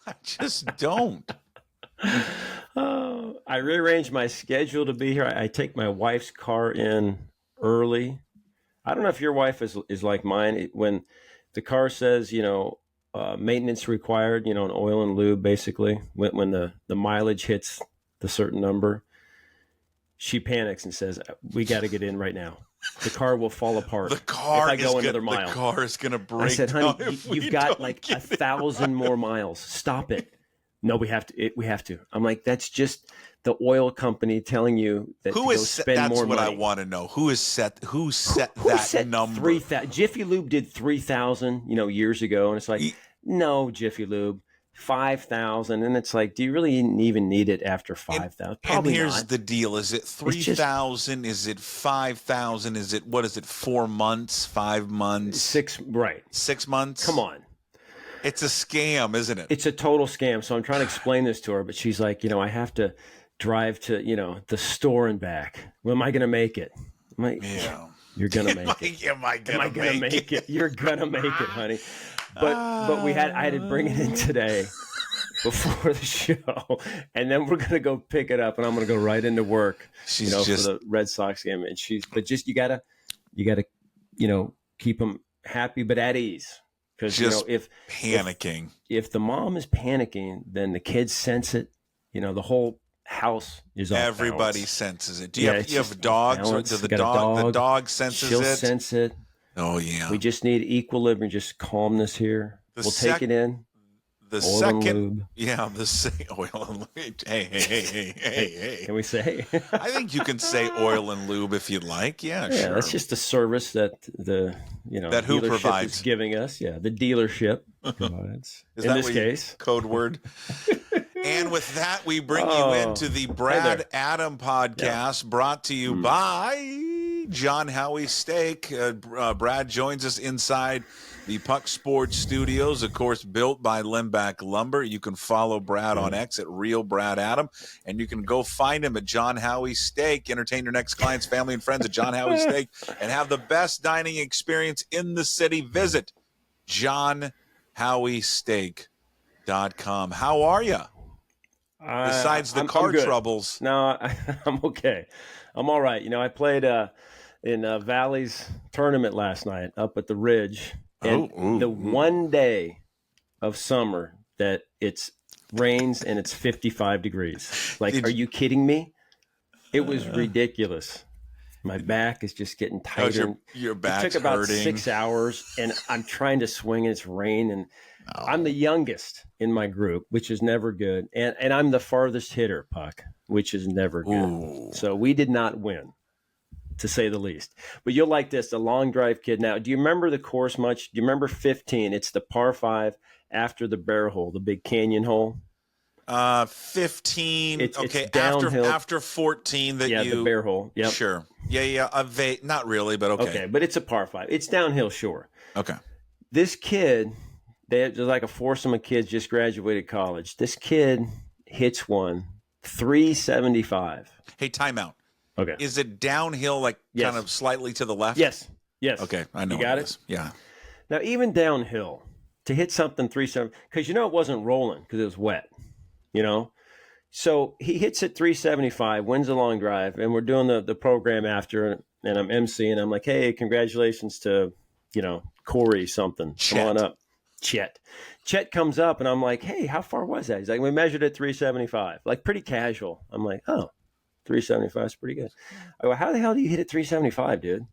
I just don't. Oh, I rearranged my schedule to be here. I take my wife's car in early. I don't know if your wife is like mine. When the car says, maintenance required, an oil and lube, basically, when the mileage hits the certain number, she panics and says, "We got to get in right now. The car will fall apart The car if I go another mile." The car is going to break. I said, "Honey, down you've got like 1,000 more miles. Stop it." No, we have to. We have to. I'm like, that's just the oil company telling you that who to is go set, spend that's more what money. I want to know. Who set Who that set number? 3,000. Jiffy Lube did 3,000, years ago, and it's like, no, Jiffy Lube, 5,000, and it's like, do you really even need it after 5,000? Probably and here's not. the deal: is it 3,000? Is it 5,000? Is it what is it? 4 months? 5 months? 6, right? 6 months? Come on. It's a scam, isn't it? It's a total scam. So I'm trying to explain this to her, but she's like, I have to drive to, the store and back. Well, am I going to make it? I'm like, yeah. You're going to make it. Am I going to make it? You're going to make it, honey. But I had to bring it in today before the show, and then we're going to go pick it up, and I'm going to go right into work, She's for the Red Sox game. And you got to, keep them happy, but at ease. Because if panicking, if the mom is panicking, then the kids sense it. The whole house is off everybody balance. senses it. Do you have dogs? Or do the dog senses She'll it? Sense it. Oh yeah. We just need equilibrium, just calmness here. We'll take it in. The oil second, and lube. Yeah, oil and lube. Hey. Can we say? I think you can say oil and lube if you'd like. Yeah, sure. That's just the service that the that who dealership provides is giving us. Yeah, the dealership provides. Is in that this case, code word. And with that, we bring you into the Brad Adam podcast, brought to you by John Howie Steak. Brad joins us inside the Puck Sports Studios, of course, built by Limback Lumber. You can follow Brad on X at Real Brad Adam, and you can go find him at John Howie Steak. Entertain your next clients, family, and friends at John Howie Steak, and have the best dining experience in the city. Visit JohnHowieSteak.com. How are you? Besides the car troubles. No, I'm okay. I'm all right. I played in Valley's tournament last night up at the Ridge. And the one day of summer that it's rains and it's 55 degrees. Like, are you kidding me? It was ridiculous. My back is just getting tighter. Your back's It took about hurting. 6 hours, and I'm trying to swing, and it's rain, and I'm the youngest in my group, which is never good. And I'm the farthest hitter, Puck, which is never good. Ooh. So we did not win, to say the least. But you'll like this, the long drive kid. Now, do you remember the course much? Do you remember 15? It's the par 5 after the bear hole, the big canyon hole. 15. It's downhill. After 14 that the bear hole. Yep. Sure. Yeah. Not really, but okay. Okay, but it's a par 5. It's downhill, sure. Okay. This kid, there's like a foursome of kids just graduated college. This kid hits one 375. Hey, timeout. Okay. Is it downhill, kind of slightly to the left? Yes. Okay, I know. You got it is. Yeah. Now, even downhill, to hit something 370, because it wasn't rolling because it was wet, So he hits it 375, wins the long drive, and we're doing the program after, and I'm emceeing. I'm like, hey, congratulations to, Corey something. Chet. Come on up. Chet comes up, and I'm like, hey, how far was that? He's like, we measured it 375, like pretty casual. I'm like, oh. 375 is pretty good. I go, how the hell do you hit it 375, dude? And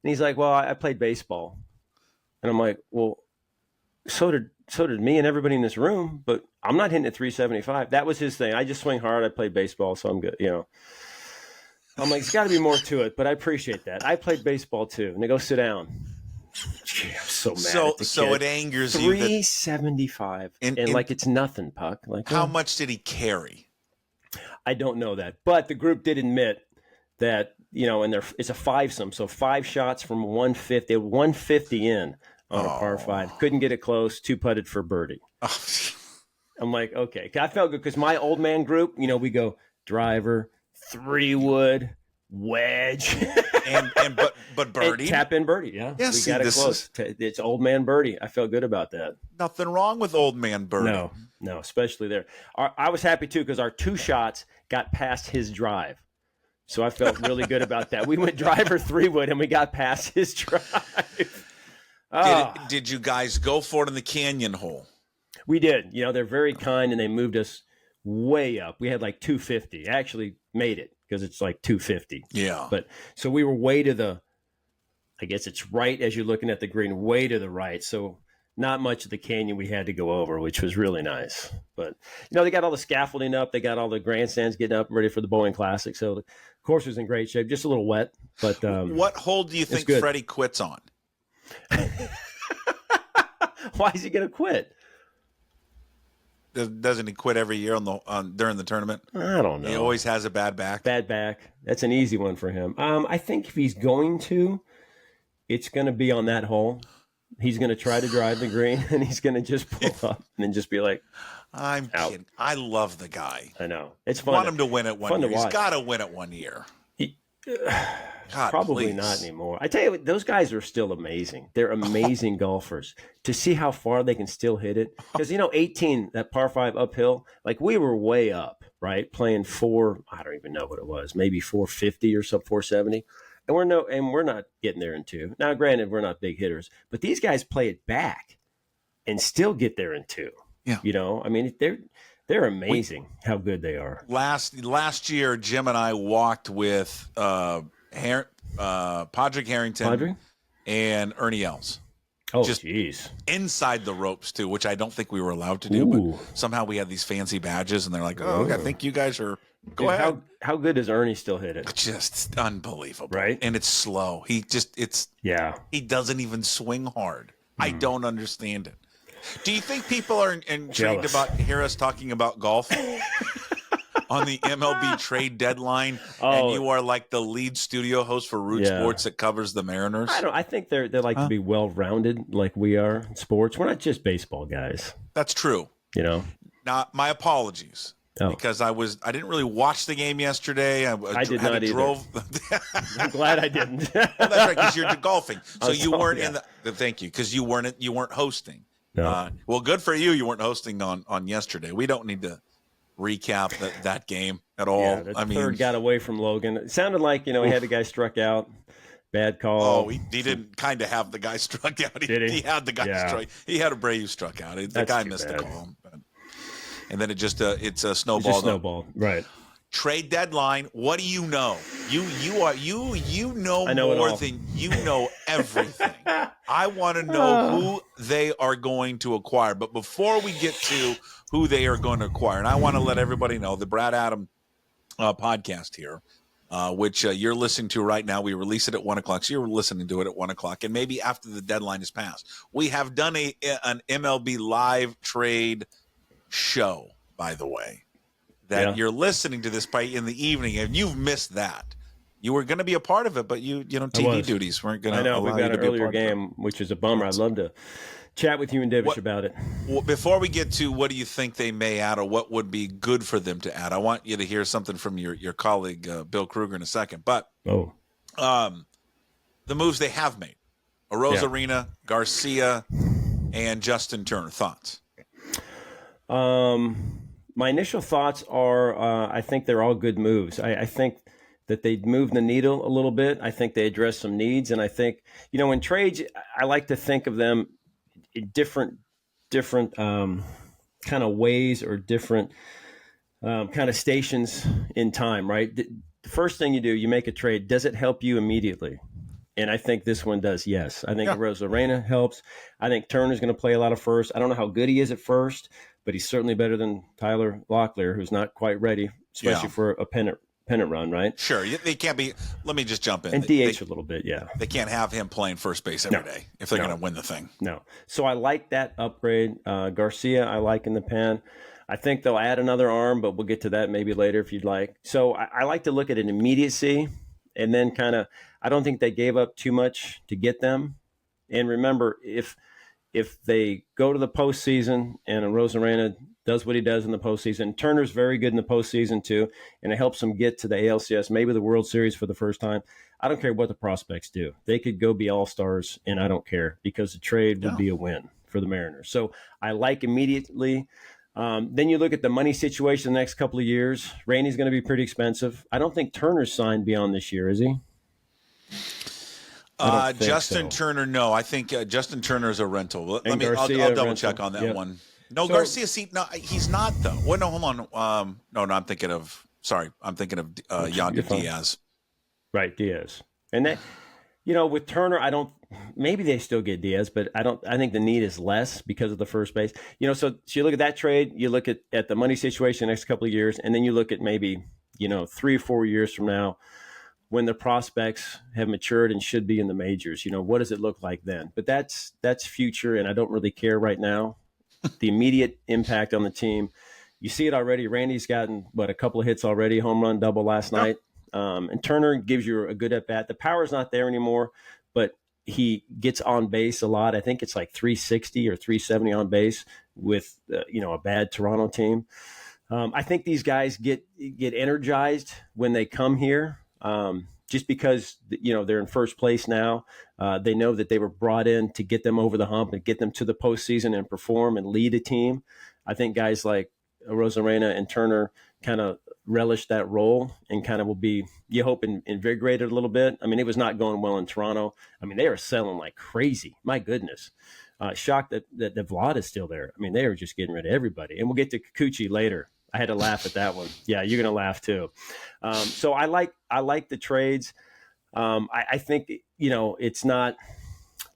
he's like, well, I played baseball. And I'm like, well, so did me and everybody in this room, but I'm not hitting it 375. That was his thing. I just swing hard. I played baseball, so I'm good. I'm like, there's got to be more to it, but I appreciate that. I played baseball too. And they go, sit down. Gee, I'm so mad at the so kid. It angers 375. And like it's nothing, Puck. Like, how much did he carry? I don't know that, but the group did admit that, and it's a fivesome. So 5 shots from 150, 150 in on a par 5. Couldn't get it close. 2 putted for birdie. I'm like, okay. I felt good because my old man group, we go driver, 3-wood, wedge. but birdie. Tap in birdie, yeah. Yeah, we got it close. It's old man birdie. I felt good about that. Nothing wrong with old man birdie. No, especially there. I was happy too because our 2 shots got past his drive. So I felt really good about that. We went driver 3-wood and we got past his drive. Did you guys go for it in the canyon hole? We did. You know, they're very kind and they moved us way up. We had like 250. I actually made it because it's like 250. Yeah. But so we were way to the, I guess it's right as you're looking at the green, way to the right. So not much of the canyon we had to go over, which was really nice. But, you know, they got all the scaffolding up. They got all the grandstands getting up ready for the Boeing Classic. So the course was in great shape, just a little wet. But what hole do you think Freddie quits on? Why is he going to quit? Doesn't he quit every year during the tournament? I don't know. He always has a bad back. Bad back. That's an easy one for him. I think if he's going to, it's going to be on that hole. He's going to try to drive the green, and he's going to just pull up and then just be like, I'm kidding. I love the guy. I know. It's fun. I want him to win it one year. He's got to win it one year. God, probably please. Not anymore. I tell you, those guys are still amazing. They're amazing golfers. To see how far they can still hit it. Because, you know, 18, that par 5 uphill, like we were way up, right? Playing I don't even know what it was, maybe 450 or something, 470. And we're not getting there in 2. Now, granted, we're not big hitters, but these guys play it back and still get there in 2. Yeah. You know, I mean, they're amazing how good they are. Last year, Jim and I walked with Padraig Harrington and Ernie Els. Oh, jeez. Inside the ropes, too, which I don't think we were allowed to do. But somehow we had these fancy badges, and they're like, oh, I think you guys are – go ahead. How good does Ernie still hit it? Just unbelievable. Right? And it's slow. He doesn't even swing hard. I don't understand it. Do you think people are intrigued about hear us talking about golf on the MLB trade deadline? And you are like the lead studio host for Root Sports that covers the Mariners? I think they like to be well-rounded like we are in sports. We're not just baseball guys. That's true. You know? Now, my apologies. Because I didn't really watch the game yesterday. I did not either. I'm glad I didn't. Well, that's right, because you're golfing, so you weren't in the. Thank you, because you weren't hosting. No. Well, good for you. You weren't hosting on yesterday. We don't need to recap that game at all. Yeah, the third got away from Logan. It sounded like he had the guy struck out. Bad call. Oh, he didn't kind of have the guy struck out. Did he? He had the guy struck. He had Abreu struck out. The guy missed the call. And then it's a snowball. It's a snowball, right? Trade deadline. What do you know? You know more than you know everything. I want to know who they are going to acquire. But before we get to who they are going to acquire, and I want to let everybody know the Brad Adam podcast here, which you're listening to right now. We release it at 1:00, so you're listening to it at 1:00, and maybe after the deadline is passed. We have done an MLB live trade show, by the way, that you're listening to this probably in the evening, and you've missed that. You were going to be a part of it, but TV duties weren't going to. I know we've got an earlier game, which is a bummer. I'd love to chat with you and Divish about it. Well, before we get to what do you think they may add, or what would be good for them to add, I want you to hear something from your colleague Bill Kruger in a second. But the moves they have made: Arozarena, Garcia, and Justin Turner. Thoughts? My initial thoughts are I think they're all good moves. I think that they moved the needle a little bit. I think they addressed some needs. And I think, in trades, I like to think of them in different kind of ways or different kind of stations in time, right? The first thing you do, you make a trade. Does it help you immediately? And I think this one does, yes. I think Arozarena helps. I think Turner's going to play a lot of first. I don't know how good he is at first, but he's certainly better than Tyler Locklear, who's not quite ready, especially for a pennant run, right? Sure. They can't be – let me just jump in. And DH a little bit, yeah. They can't have him playing first base every day if they're going to win the thing. No. So I like that upgrade. Garcia I like in the pen. I think they'll add another arm, but we'll get to that maybe later if you'd like. So I like to look at an immediacy and then kind of – I don't think they gave up too much to get them. And remember, if they go to the postseason and Arozarena does what he does in the postseason. Turner's very good in the postseason too, and it helps him get to the ALCS, maybe the World Series for the first time. I don't care what the prospects do. They could go be all-stars, and I don't care because the trade would be a win for the Mariners. So I like immediately. Then you look at the money situation the next couple of years. Randy's going to be pretty expensive. I don't think Turner's signed beyond this year, is he? Justin Turner, no. I think Justin Turner is a rental. I'll double check on that one. No, so, Garcia, no, he's not though. Well, no, hold on. No, I'm thinking of Yandy Diaz. Right, Diaz. And that, with Turner, maybe they still get Diaz, but I think the need is less because of the first base. So you look at that trade, you look at the money situation the next couple of years, and then you look at maybe, 3 or 4 years from now, when the prospects have matured and should be in the majors, what does it look like then? But that's future, and I don't really care right now. The immediate impact on the team, you see it already. Randy's gotten, a couple of hits already, home run, double last night. And Turner gives you a good at-bat. The power's not there anymore, but he gets on base a lot. I think it's like 360 or 370 on base with, a bad Toronto team. I think these guys get energized when they come here. Just because, they're in first place now. They know that they were brought in to get them over the hump and get them to the postseason and perform and lead a team. I think guys like Rosarena and Turner kind of relish that role and kind of will be, you hope, invigorated a little bit. I mean, it was not going well in Toronto. I mean, they were selling like crazy. My goodness. Shocked that Vlad is still there. I mean, they were just getting rid of everybody. And we'll get to Kikuchi later. I had to laugh at that one. Yeah, you're going to laugh too. So I like the trades. I think, it's not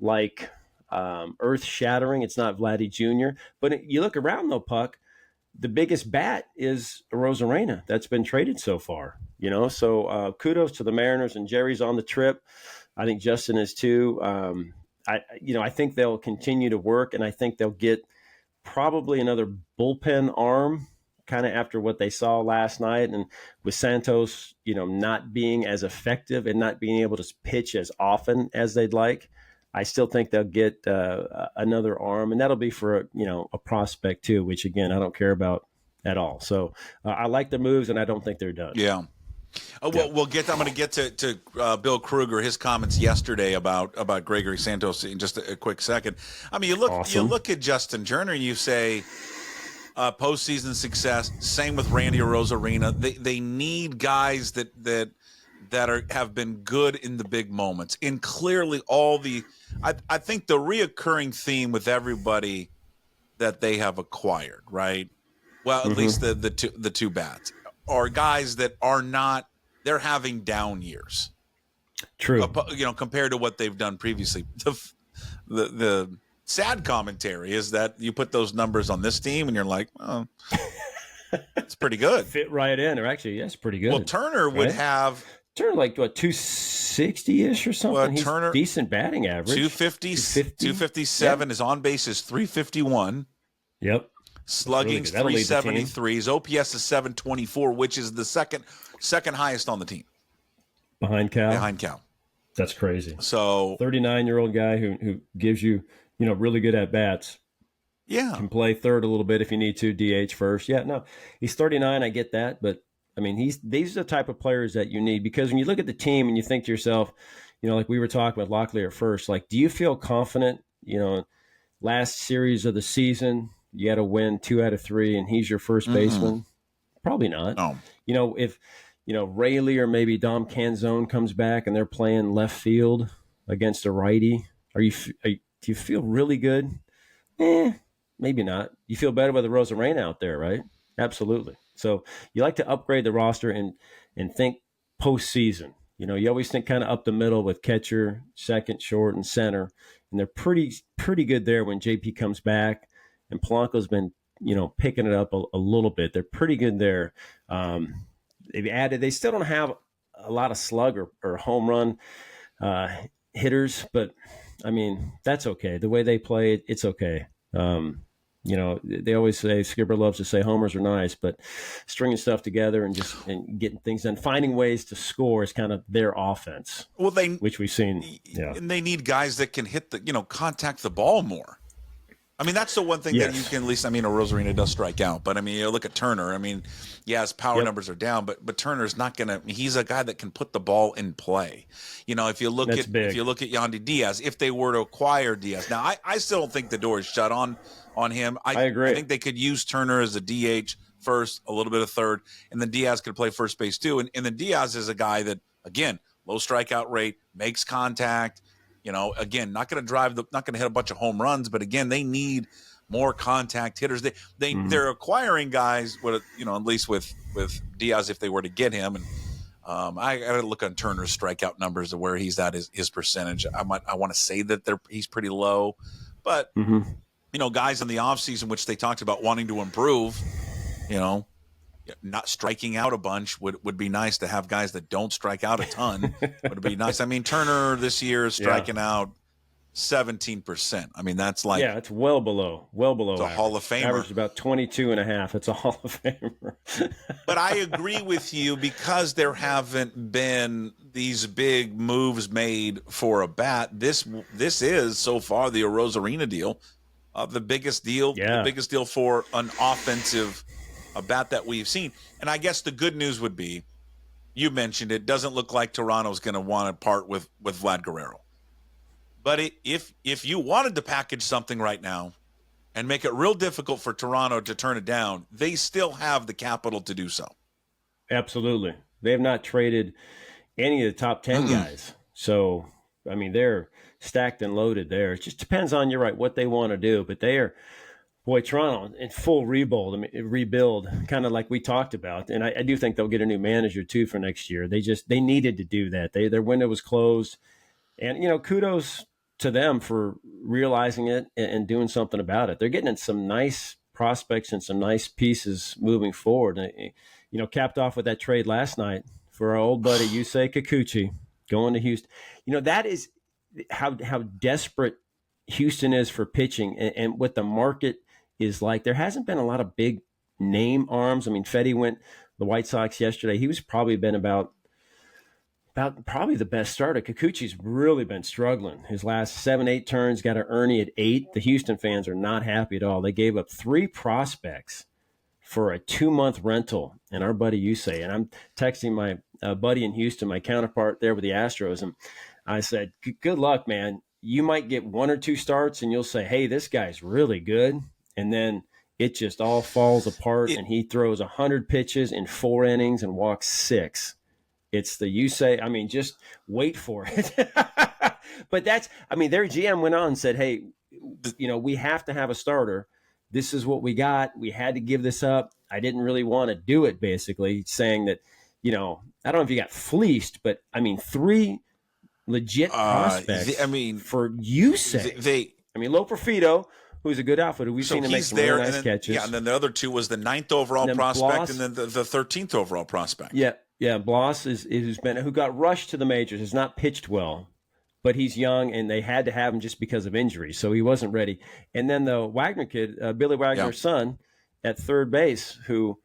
like earth-shattering. It's not Vladdy Jr. But you look around, though, Puck, the biggest bat is Rosarena that's been traded so far. So kudos to the Mariners, and Jerry's on the trip. I think Justin is too. I think they'll continue to work, and I think they'll get probably another bullpen arm kind of after what they saw last night. And with Santos, not being as effective and not being able to pitch as often as they'd like, I still think they'll get another arm, and that'll be for, a prospect too, which again, I don't care about at all. So I like the moves, and I don't think they're done. Yeah. I'm going to get to Bill Kruger, his comments yesterday about Gregory Santos in just a quick second. I mean, you look at Justin Turner and you say, postseason success. Same with Randy Rosarena. They need guys that have been good in the big moments. And clearly, I think the reoccurring theme with everybody that they have acquired, right? Well, at least the two bats are guys that are not. They're having down years. True. Compared to what they've done previously. The sad commentary is that you put those numbers on this team and you're like, oh, it's pretty good. Fit right in. Or actually, yes, pretty good. Well, Turner would have like 260-ish or something. He's Turner, decent batting average. 257. His on base is 351. Yep. Slugging's 373. His OPS is 724, which is the second highest on the team. Behind Cal. That's crazy. So 39-year-old guy who gives you, really good at bats. Yeah. Can play third a little bit if you need to, DH first. Yeah, no. He's 39, I get that, but I mean, these are the type of players that you need, because when you look at the team and you think to yourself, like we were talking about Locklear at first, like, do you feel confident, last series of the season, you had to win 2 out of 3 and he's your first baseman? Probably not. No. If Rayleigh or maybe Dom Canzone comes back and they're playing left field against a righty, do you feel really good? Maybe not. You feel better with the Rosarena out there, right? Absolutely. So you like to upgrade the roster and think postseason. You always think kind of up the middle with catcher, second, short, and center, and they're pretty good there when JP comes back. And Polanco's been picking it up a little bit. They're pretty good there. They still don't have a lot of slug or home run hitters, but I mean, that's okay. The way they play, it's okay. They always say, Skipper loves to say homers are nice, but stringing stuff together and getting things done, finding ways to score is kind of their offense. Well, which we've seen. And they need guys that can hit contact the ball more. I mean, that's the one thing that you can at least, I mean, Rosarina does strike out, but I mean, you look at Turner. I mean, yeah, his power numbers are down, but Turner's not going to, he's a guy that can put the ball in play. You know, if you look at Yandy Diaz, if they were to acquire Diaz, now I still don't think the door is shut on him. I agree. I think they could use Turner as a DH first, a little bit of third, and then Diaz could play first base too. And then Diaz is a guy that, again, low strikeout rate, makes contact. You know, again, not going to hit a bunch of home runs, but again, they need more contact hitters. They're acquiring guys, at least with Diaz, if they were to get him. And I got to look on Turner's strikeout numbers of where he's at, his percentage. I want to say that he's pretty low, but guys in the offseason, which they talked about wanting to improve, not striking out a bunch would be nice to have guys that don't strike out a ton. Would be nice. I mean, Turner this year is striking out 17%. I mean, that's like, it's well below. It's a Hall of Famer. Average about 22.5. It's a Hall of Famer. But I agree with you, because there haven't been these big moves made for a bat. This is so far the Rosarina deal, the biggest deal, for an offensive a bat that we've seen. And I guess the good news would be, you mentioned it, doesn't look like Toronto's going to want to part with Vlad Guerrero. But if you wanted to package something right now and make it real difficult for Toronto to turn it down, they still have the capital to do so. Absolutely. They have not traded any of the top 10 guys. So, I mean, they're stacked and loaded there. It just depends on, you're right, what they want to do. But they are, Toronto in full rebuild, kind of like we talked about. And I do think they'll get a new manager too for next year. They needed to do that. Their window was closed. And, kudos to them for realizing it and doing something about it. They're getting in some nice prospects and some nice pieces moving forward. And, capped off with that trade last night for our old buddy Yusei Kikuchi going to Houston. That is how desperate Houston is for pitching, and what the market is like. There hasn't been a lot of big name arms. I mean, Fedde went the White Sox yesterday. He was probably been about probably the best starter. Kikuchi's really been struggling. His last 7-8 turns, got an Ernie at 8. The Houston fans are not happy at all. They gave up 3 prospects for a 2-month rental. And our buddy Yusei, and I'm texting my buddy in Houston, my counterpart there with the Astros, and I said, good luck, man. You might get 1 or 2 starts and you'll say, hey, this guy's really good. And then it just all falls apart, and he throws 100 pitches in 4 innings and walks 6. It's the Yusei. I mean, just wait for it. But their GM went on and said, hey, we have to have a starter. This is what we got. We had to give this up. I didn't really want to do it, basically, saying that, I don't know if you got fleeced, but 3 legit prospects for Yusei. Lo Profito, who's a good outfielder. We've seen him make some really nice catches. Yeah, and then the other 2 was the 9th overall prospect, and then the 13th overall prospect. Yeah, Bloss who got rushed to the majors, has not pitched well, but he's young, and they had to have him just because of injury, so he wasn't ready. And then the Wagner kid, Billy Wagner's son, at third base, who,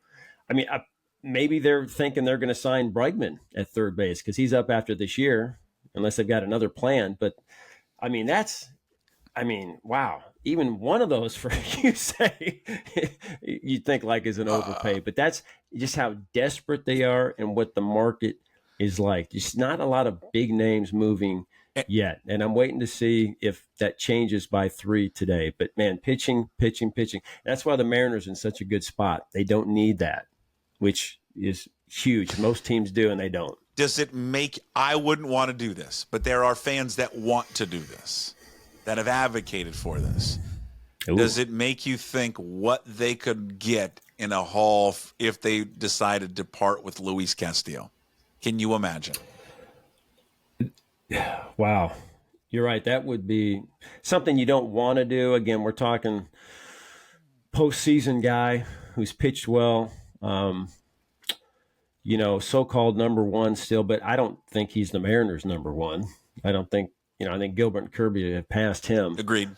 maybe they're thinking they're going to sign Bregman at third base because he's up after this year, unless they've got another plan. But, wow. Even one of those for you say you'd think like is an overpay, but that's just how desperate they are and what the market is like. Just not a lot of big names moving yet. And I'm waiting to see if that changes by 3 today. But man, pitching. That's why the Mariners are in such a good spot. They don't need that, which is huge. Most teams do, and they don't. Does it make, I wouldn't want to do this, but there are fans that want to do this, that have advocated for this. Ooh. Does it make you think what they could get in a haul if they decided to part with Luis Castillo? Can you imagine? Wow. You're right. That would be something you don't want to do. Again, we're talking postseason guy who's pitched well, so-called number 1 still, but I don't think he's the Mariners' number 1. I don't think, I think Gilbert and Kirby have passed him. Agreed.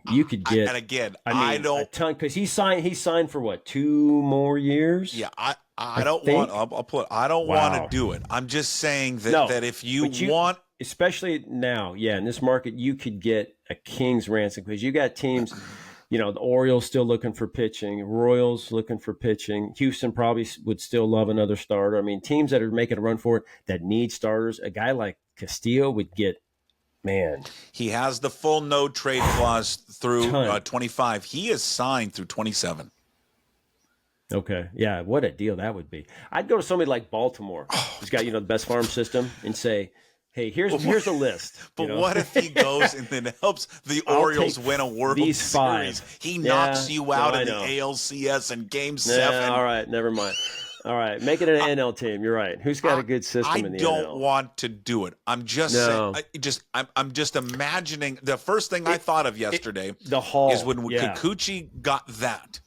You could get. And again, I don't a ton, because he signed for what, 2 more years? Yeah, I don't want. I'll put. I don't want to do it. I'm just saying that if you want especially now, in this market, you could get a king's ransom because you got teams, the Orioles still looking for pitching, Royals looking for pitching. Houston probably would still love another starter. I mean, teams that are making a run for it that need starters, a guy like Castillo would get, man. He has the full no trade clause through 25. He is signed through 27. Okay. Yeah. What a deal that would be. I'd go to somebody like Baltimore, who's got, the best farm system, and say, hey, here's a list. But what if he goes and then helps the Orioles win a World Series? He knocks you out in the ALCS in Game 7. All right. Never mind. All right. Make it an NL team. You're right. Who's got a good system in the NL? I don't want to do it. I'm just saying. I'm just imagining. The first thing I thought of yesterday is when Kikuchi got that.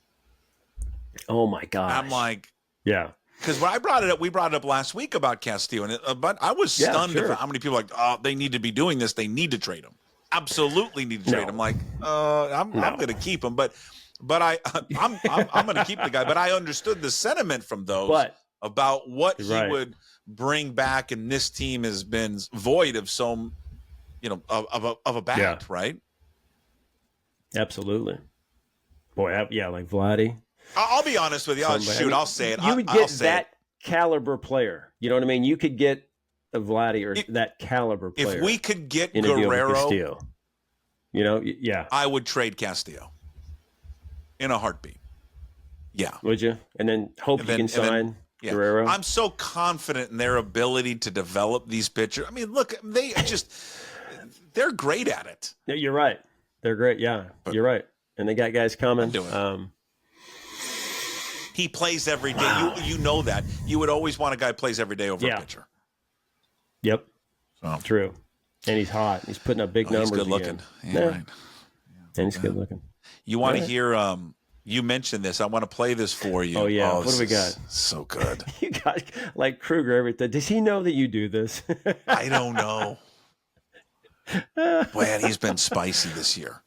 Oh my gosh! I'm like, yeah, because when we brought it up last week about Castillo, but I was stunned at how many people were like, oh, they need to be doing this. They need to trade him. Absolutely need to trade him. Like, I'm going to keep him, but I'm going to keep the guy. But I understood the sentiment from those about what he would bring back, and this team has been void of some, of a bat, right? Absolutely. Boy, like Vladdy. I'll be honest with you. I'll say it. You would get that caliber player. You know what I mean? You could get a Vladdy or that caliber player. If we could get Guerrero, I would trade Castillo in a heartbeat. Yeah. Would you? And then hope you can sign Guerrero? I'm so confident in their ability to develop these pitchers. I mean, look, they're great at it. Yeah, you're right. They're great. Yeah, you're right. And they got guys coming. He plays every day. Wow. You know that. You would always want a guy who plays every day over a pitcher. Yep. True. And he's hot. He's putting up big numbers. He's good looking. Yeah, right. And he's good looking. You want to hear you mentioned this. I want to play this for you. Oh yeah. What do we got? So good. You got like Kruger everything. Does he know that you do this? I don't know. Man, he's been spicy this year.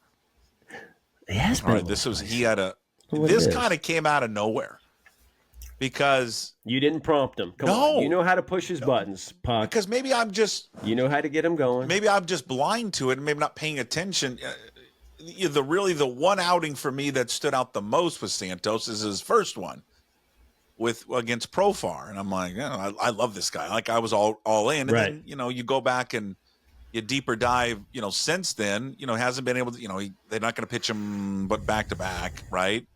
He has been. All right, this kind of came out of nowhere because you didn't prompt him. Come on, you know how to push his buttons, Puck. Because maybe you know how to get him going. Maybe I'm just blind to it and maybe not paying attention. The one outing for me that stood out the most with Santos is his first one against Profar, and I'm like, I love this guy. Like I was all in, and then you go back and you deeper dive, since then, hasn't been able to, they're not going to pitch him but back to back, right?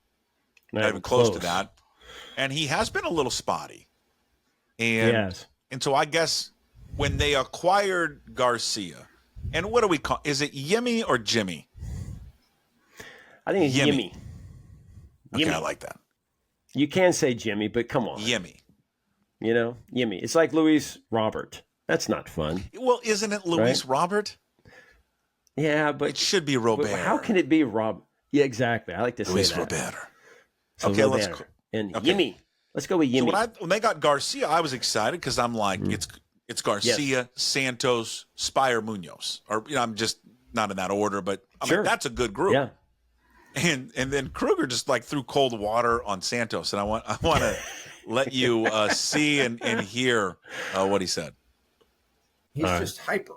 Not even close to that. And he has been a little spotty. And so I guess when they acquired Garcia, and what do we call, is it Yimmy or Jimmy? I think it's Yimmy. Okay, I like that. You can say Jimmy, but come on. Yimmy. Yimmy. It's like Luis Robert. That's not fun. Well, isn't it Luis Robert? Yeah, but it should be Robert. How can it be Rob? Yeah, exactly. I like to Luis say that. Robert. So okay, Robert. Yimmy. Let's go with Yimmy. So when they got Garcia, I was excited because I'm like, it's Garcia, Santos, Spire, Munoz, or I'm just not in that order, but like, that's a good group. Yeah. And then Kruger just like threw cold water on Santos, and I want to let you see and hear what he said. He's just hyper,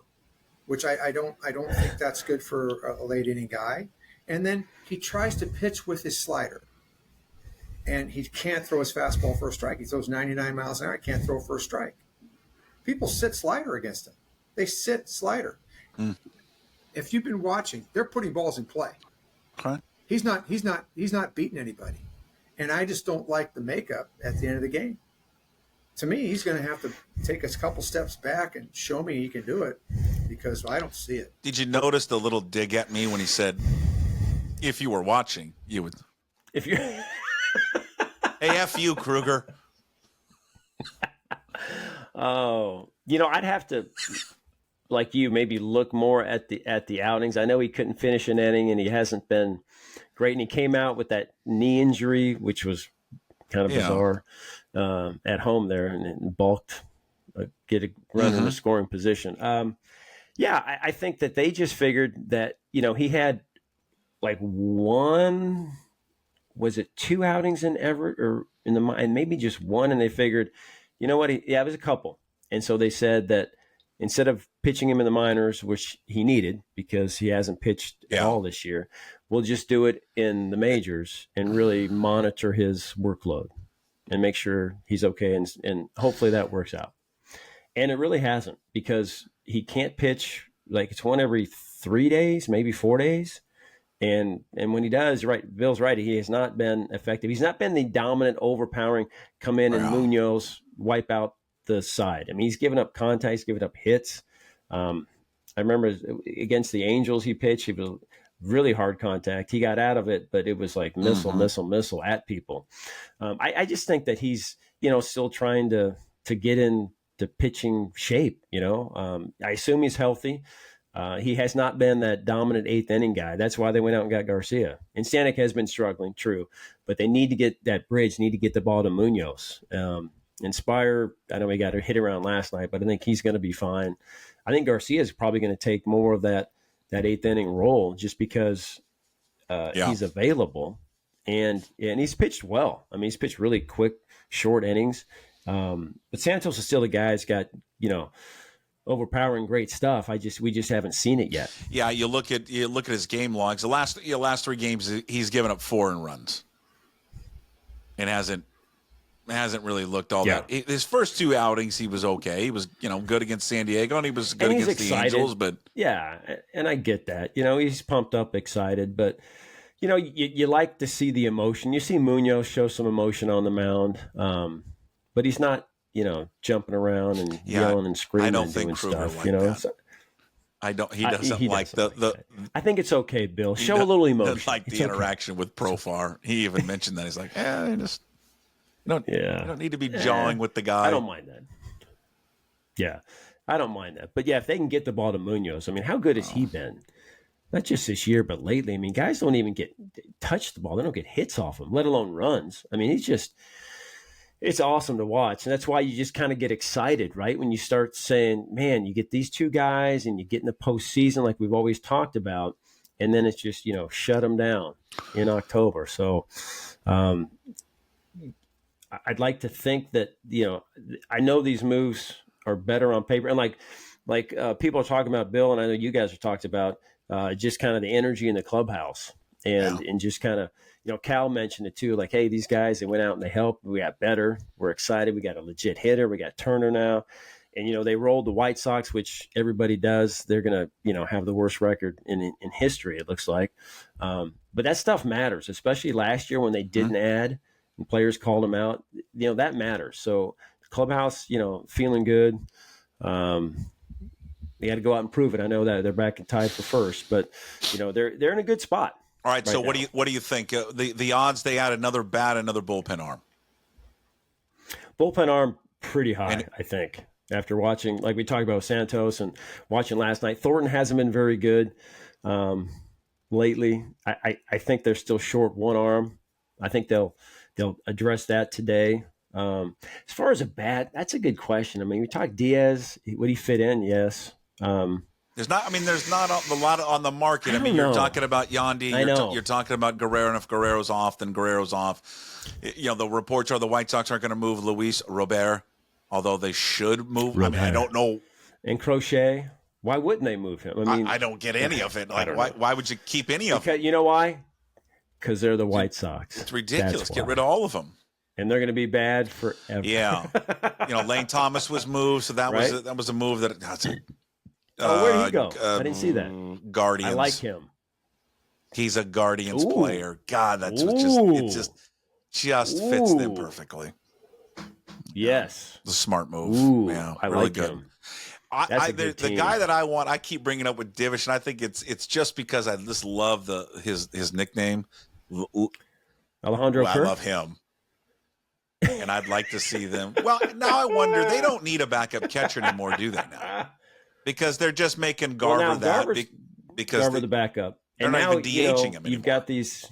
which I don't think that's good for a late inning guy. And then he tries to pitch with his slider, and he can't throw his fastball for a strike. He throws 99 miles an hour. He can't throw for a strike. People sit slider against him. They sit slider. If you've been watching, they're putting balls in play. Okay. He's not beating anybody, and I just don't like the makeup at the end of the game. To me, he's going to have to take a couple steps back and show me he can do it because I don't see it. Did you notice the little dig at me when he said, if you were watching, you would. If you Hey, F you, Kruger. I'd have to, like you, maybe look more at the outings. I know he couldn't finish an inning and he hasn't been great. And he came out with that knee injury, which was kind of bizarre. At home there and bulked, get a runner in a scoring position. I think that they just figured that, he had like two outings in Everett or and maybe just one. And they figured, it was a couple. And so they said that, instead of pitching him in the minors, which he needed because he hasn't pitched at all this year, we'll just do it in the majors and really monitor his workload and make sure he's okay. And hopefully that works out. And it really hasn't, because he can't pitch, like it's one every 3 days, maybe 4 days. And when he does, right, Bill's right, he has not been effective. He's not been the dominant, overpowering, come in and Munoz wipe out the side. I mean, he's given up contact, he's given up hits. I remember against the Angels he pitched, he was really hard contact. He got out of it, but it was like missile at people. I just think that he's, still trying to get into pitching shape, I assume he's healthy. He has not been that dominant 8th inning guy. That's why they went out and got Garcia. And Stanek has been struggling, true, but they need to get that bridge, need to get the ball to Munoz. Inspire, I know he got a hit around last night, but I think he's going to be fine. I think Garcia is probably going to take more of that 8th inning role just because he's available. And he's pitched well. I mean, he's pitched really quick, short innings. But Santos is still the guy that's got, overpowering great stuff. We just haven't seen it yet. Yeah, you look at his game logs. The last 3 games he's given up 4 earned runs. And hasn't really looked all that. His first 2 outings he was okay. He was, good against San Diego, and he was good against the Angels, but yeah, and I get that. He's pumped up, excited, but you like to see the emotion. You see Munoz show some emotion on the mound. But he's not, jumping around and yelling and screaming. I don't and think doing Kruger stuff, that. So, I don't. He doesn't like the. I think it's okay, Bill. Show a little emotion. Doesn't like the interaction with Profar. He even mentioned that. He's like, you don't need to be jawing with the guy. I don't mind that. Yeah, I don't mind that. But yeah, if they can get the ball to Munoz, I mean, how good has he been? Not just this year, but lately. I mean, guys don't even touch the ball. They don't get hits off him, let alone runs. I mean, it's awesome to watch. And that's why you just kind of get excited, right? When you start saying, man, you get these 2 guys and you get in the postseason like we've always talked about. And then it's just, shut them down in October. So I'd like to think that, I know these moves are better on paper. And like people are talking about, Bill, and I know you guys have talked about just kind of the energy in the clubhouse and just kind of, Cal mentioned it too, like, hey, these guys, they went out and they helped. We got better. We're excited. We got a legit hitter. We got Turner now. And, they rolled the White Sox, which everybody does. They're going to, have the worst record in history, it looks like. But that stuff matters, especially last year when they didn't add and players called them out. That matters. So the clubhouse, feeling good. They got to go out and prove it. I know that they're back and tied for first, but, they're in a good spot. All right, so what do you think? The odds they add another bat, another bullpen arm? Bullpen arm pretty high, I think. After watching, like we talked about Santos and watching last night, Thornton hasn't been very good lately. I think they're still short one arm. I think they'll address that today. As far as a bat, that's a good question. I mean, we talk Diaz. Would he fit in? Yes. There's not a lot on the market. I mean, you're talking about Yandy. You're talking about Guerrero, and if Guerrero's off, then Guerrero's off. The reports are the White Sox aren't going to move Luis Robert, although they should move. Robert. I mean, I don't know. And Crochet, why wouldn't they move him? I mean, I don't get any of it. Like, why would you keep any of it? You know why? Because they're the White Sox. It's ridiculous. Get rid of all of them. And they're going to be bad forever. Yeah. Lane Thomas was moved, so that was a move that. Where did he go? I didn't see that. Guardians. I like him. He's a Guardians player. God, that's just fits them perfectly. Yes. The smart move. Yeah, I really like good. him. The guy that I want, I keep bringing up with Divish, and I think it's just because I just love his nickname. Alejandro I love him. And I'd like to see them. Well, now I wonder, they don't need a backup catcher anymore, do they now? Because they're just making Garver because Garver the backup. And they're not even DHing him anymore. You've got these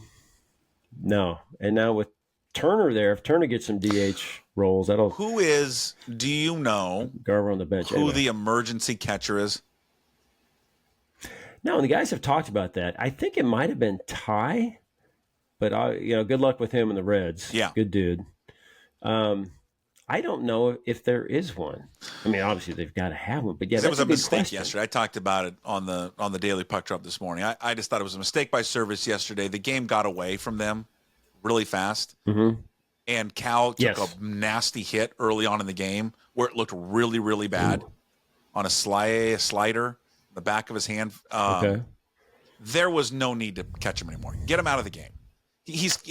and now with Turner there, if Turner gets some DH roles, that'll. Do you know Garver on the bench? Who the emergency catcher is? No, the guys have talked about that. I think it might have been Ty, but good luck with him and the Reds. Yeah, good dude. I I don't know if there is one. I mean, obviously they've got to have one, but yeah, that was a mistake question. yesterday. I talked about it on the Daily Puck Drop this morning. I just thought it was a mistake by service yesterday. The game got away from them really fast, and Cal took a nasty hit early on in the game where it looked really, really bad on a slider, the back of his hand. Okay. There was no need to catch him anymore. Get him out of the game.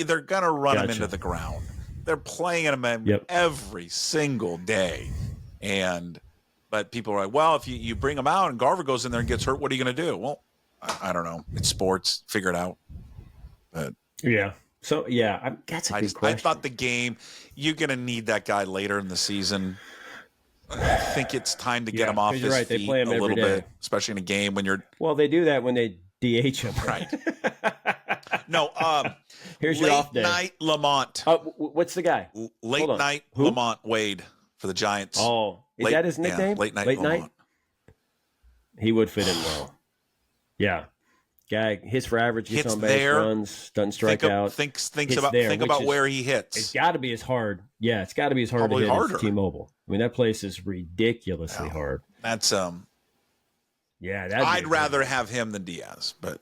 They're gonna run him into the ground. They're playing him every single day, but people are like, well, if you bring him out and Garver goes in there and gets hurt, what are you gonna do? Well, I don't know. It's sports. Figure it out. But yeah. So yeah, that's a good question. I thought the game, you're gonna need that guy later in the season. I think it's time to get him off his feet they play him a little day. bit, especially in a game when you're. Well, they do that when they DH him. Right. No. Here's your off day. Late night Lamont. What's the guy? Late night Lamont Wade for the Giants. Oh, is that his nickname? Yeah, late night. He would fit in well. Yeah. Guy hits for average, gets on base, runs, doesn't strike out. Think about where he hits. It's got to be as hard. Yeah, it's got to be as hard to hit as T-Mobile. I mean, that place is ridiculously hard. That's yeah, I'd rather have him than Diaz, but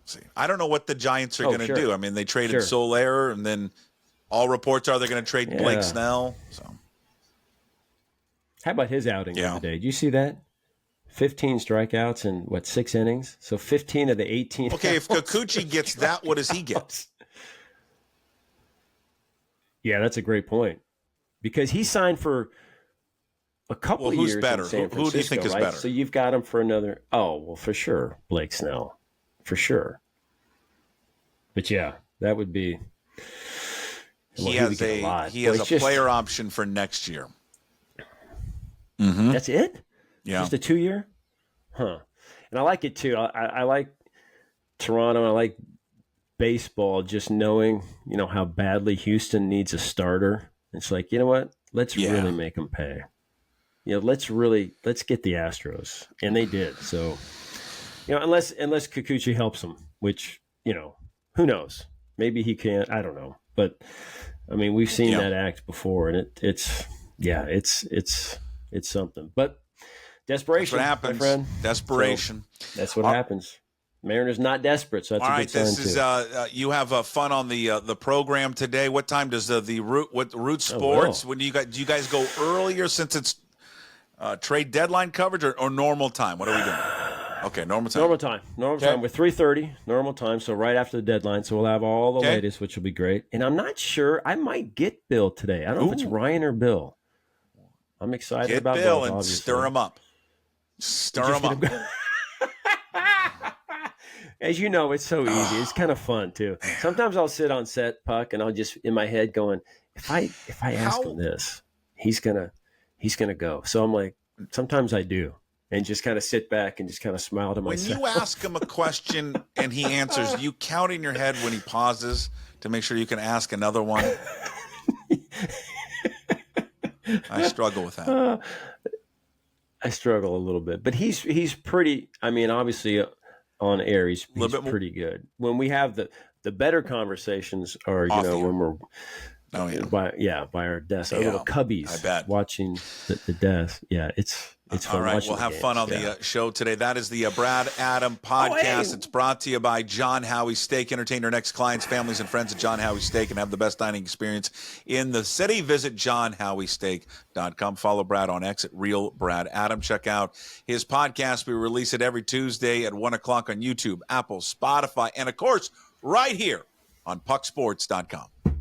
see, I don't know what the Giants are going to do. I mean, they traded Soler, and then all reports are they're going to trade Blake Snell. So, how about his outing the other day? Did you see that? 15 strikeouts in 6 innings. So 15 of the 18. Okay, if Kikuchi gets that, what does he get? Yeah, that's a great point. Because he signed for a couple of years. Who's better? In San Francisco, who do you think is better? So you've got him for another. Oh, well, for sure, Blake Snell, for sure. But yeah, that would be. He has a player option for next year. That's it. Yeah. Just a 2-year? Huh. And I like it too. I like Toronto. I like baseball, just knowing, how badly Houston needs a starter. It's like, you know what? Let's really make them pay. Let's get the Astros. And they did. So, unless Kikuchi helps them, which, who knows? Maybe he can't. I don't know. But, I mean, we've seen that act before, and it's something. But desperation, that's what happens. My friend. Desperation. So that's what happens. Mariners not desperate, so that's a good sign too. All right, this is you have fun on the program today. What time does the Root Sports? When do you guys go earlier since it's trade deadline coverage or normal time? What are we doing? Okay, normal time. Normal time. We're 3:30, normal time, so right after the deadline. So we'll have all the latest, which will be great. And I'm not sure. I might get Bill today. I don't know if it's Ryan or Bill. I'm excited about Bill both, and obviously. stir him up. Stir him up. As you know, it's so easy. It's kind of fun too. Sometimes I'll sit on set, Puck, and I'll just in my head going, if I ask him this, he's gonna go. So I'm like, sometimes I do, and just kind of sit back and just kind of smile to myself. When you ask him a question and he answers, you count in your head when he pauses to make sure you can ask another one. I struggle with that. I struggle a little bit, but he's pretty. I mean, obviously. On air, he's pretty good. When we have the better conversations are, when we're by our desk, our little cubbies watching the desk. Yeah, it's fun. All right, we'll have fun on the show today. That is the Brad Adam podcast. It's brought to you by John Howie Steak. Entertain your next clients, families, and friends at John Howie Steak and have the best dining experience in the city. Visit johnhowiesteak.com. Follow Brad on X at Real Brad Adam. Check out his podcast. We release it every Tuesday at 1 o'clock on YouTube, Apple, Spotify, and, of course, right here on pucksports.com.